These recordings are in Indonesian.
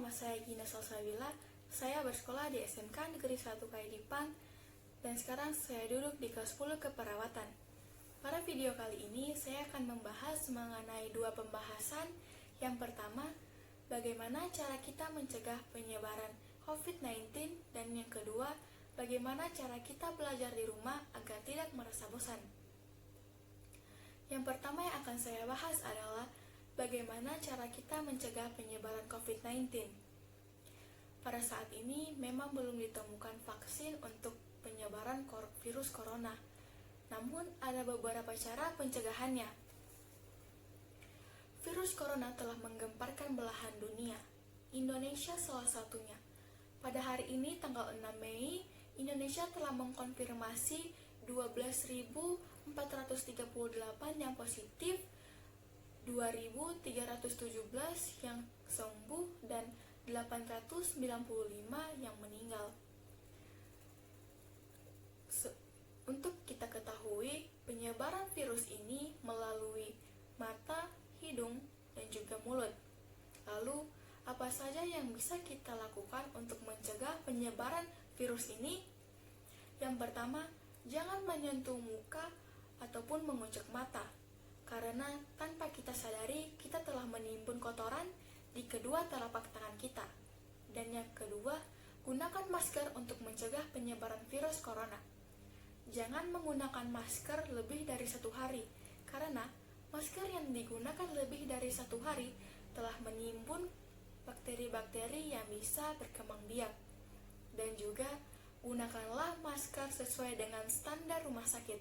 Nama saya Gina Salsabila, saya bersekolah di SMK Negeri 1 Kaidipan, dan sekarang saya duduk di kelas 10 keperawatan. Pada video kali ini, saya akan membahas mengenai dua pembahasan. Yang pertama, bagaimana cara kita mencegah penyebaran COVID-19, dan yang kedua, bagaimana cara kita belajar di rumah agar tidak merasa bosan. Yang pertama yang akan saya bahas adalah bagaimana cara kita mencegah penyebaran COVID-19. Pada saat ini memang belum ditemukan vaksin untuk penyebaran virus corona. Namun ada beberapa cara pencegahannya. Virus corona telah menggemparkan belahan dunia. Indonesia salah satunya. Pada hari ini tanggal 6 Mei, Indonesia telah mengkonfirmasi 12.438 yang positif, 2.317 yang sembuh, dan 895 yang meninggal. Untuk kita ketahui, penyebaran virus ini melalui mata, hidung, dan juga mulut. Lalu, apa saja yang bisa kita lakukan untuk mencegah penyebaran virus ini? Yang pertama, jangan menyentuh muka ataupun mengucek mata, karena tanpa kita sadari, kita telah menimbun kotoran di kedua telapak tangan kita. Dan yang kedua, gunakan masker untuk mencegah penyebaran virus corona. Jangan menggunakan masker lebih dari 1 hari, karena masker yang digunakan lebih dari 1 hari telah menimbun bakteri-bakteri yang bisa berkembang biak. Dan juga, gunakanlah masker sesuai dengan standar rumah sakit.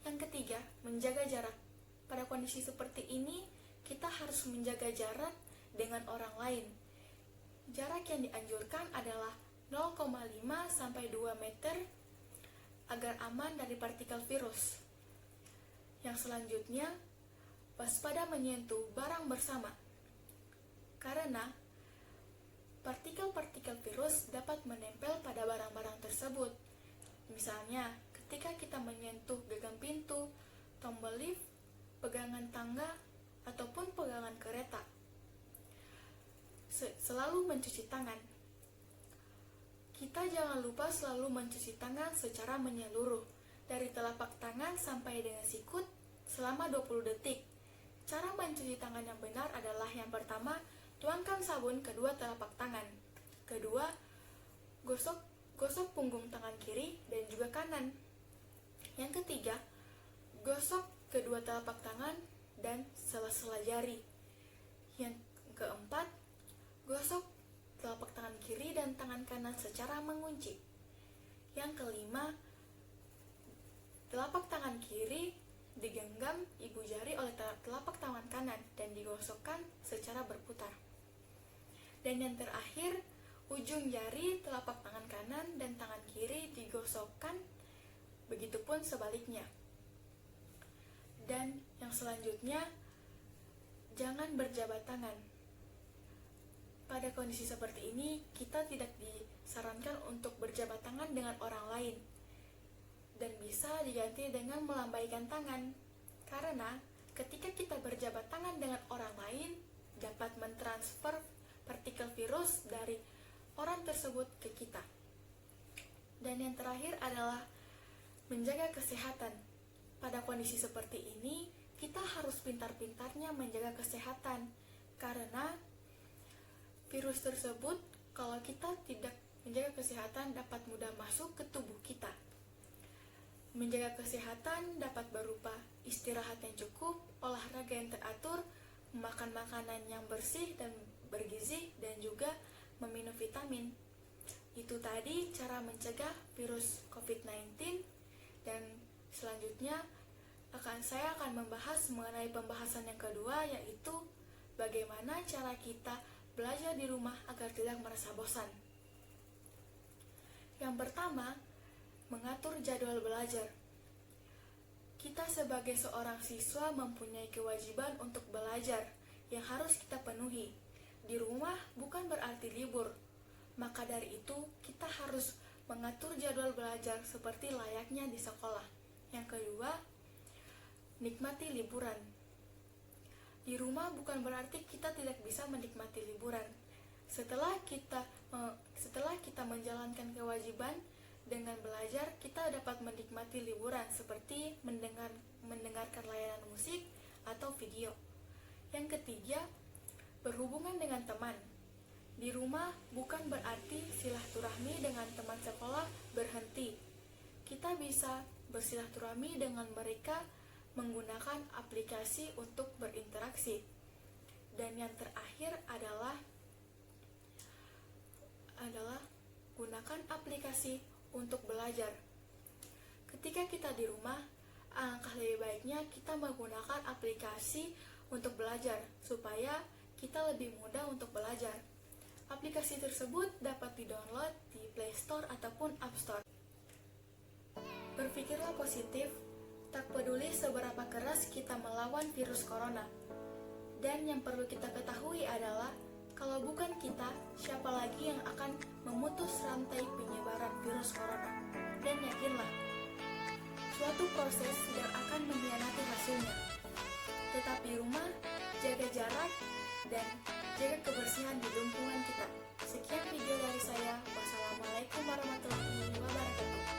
Yang ketiga, menjaga jarak. Pada kondisi seperti ini, kita harus menjaga jarak dengan orang lain. Jarak yang dianjurkan adalah 0,5 sampai 2 meter agar aman dari partikel virus. Yang selanjutnya, waspada menyentuh barang bersama. Karena partikel-partikel virus dapat menempel pada barang-barang tersebut. Misalnya, ketika kita menyentuh gagang pintu, tombol lift, pegangan tangga, ataupun pegangan kereta. Selalu mencuci tangan. Kita jangan lupa selalu mencuci tangan secara menyeluruh, dari telapak tangan sampai dengan sikut selama 20 detik. Cara mencuci tangan yang benar adalah yang pertama, tuangkan sabun kedua telapak tangan. Kedua, gosok punggung tangan kiri dan juga kanan. Yang ketiga, gosok kedua telapak tangan dan sela-sela jari. Yang keempat, gosok telapak tangan kiri dan tangan kanan secara mengunci. Yang kelima, telapak tangan kiri digenggam ibu jari oleh telapak tangan kanan dan digosokkan secara berputar. Dan yang terakhir, ujung jari telapak tangan kanan dan tangan kiri digosokkan, begitupun sebaliknya. Dan yang selanjutnya, jangan berjabat tangan. Pada kondisi seperti ini, kita tidak disarankan untuk berjabat tangan dengan orang lain, dan bisa diganti dengan melambaikan tangan. Karena ketika kita berjabat tangan dengan orang lain, dapat mentransfer partikel virus dari orang tersebut ke kita. Dan yang terakhir adalah menjaga kesehatan. Pada kondisi seperti ini, kita harus pintar-pintarnya menjaga kesehatan, karena virus tersebut, kalau kita tidak menjaga kesehatan, dapat mudah masuk ke tubuh kita. Menjaga kesehatan dapat berupa istirahat yang cukup, olahraga yang teratur, makan makanan yang bersih dan bergizi, dan juga meminum vitamin. Itu tadi cara mencegah virus COVID-19, dan selanjutnya saya akan membahas mengenai pembahasan yang kedua, yaitu bagaimana cara kita belajar di rumah agar tidak merasa bosan. Yang pertama, mengatur jadwal belajar. Kita sebagai seorang siswa mempunyai kewajiban untuk belajar yang harus kita penuhi. Di rumah bukan berarti libur. Maka dari itu, kita harus mengatur jadwal belajar seperti layaknya di sekolah. Yang kedua, nikmati liburan. Di rumah bukan berarti kita tidak bisa menikmati liburan. Setelah kita menjalankan kewajiban dengan belajar, kita dapat menikmati liburan seperti mendengarkan layanan musik atau video. Yang ketiga, berhubungan dengan teman. Di rumah bukan berarti silaturahmi dengan teman sekolah berhenti. Kita bisa bersilaturahmi dengan mereka menggunakan aplikasi untuk berinteraksi. Dan yang terakhir adalah gunakan aplikasi untuk belajar. Ketika kita di rumah, alangkah lebih baiknya kita menggunakan aplikasi untuk belajar supaya kita lebih mudah untuk belajar. Aplikasi tersebut dapat di-download di Play Store ataupun App Store. Berpikirlah positif, tak peduli seberapa keras kita melawan virus corona. Dan yang perlu kita ketahui adalah, kalau bukan kita, siapa lagi yang akan memutus rantai penyebaran virus corona? Dan yakinlah, suatu proses tidak akan mengkhianati hasilnya. Tetap di rumah, jaga jarak, dan jaga kebersihan di lingkungan kita. Sekian video dari saya. Wassalamualaikum warahmatullahi wabarakatuh.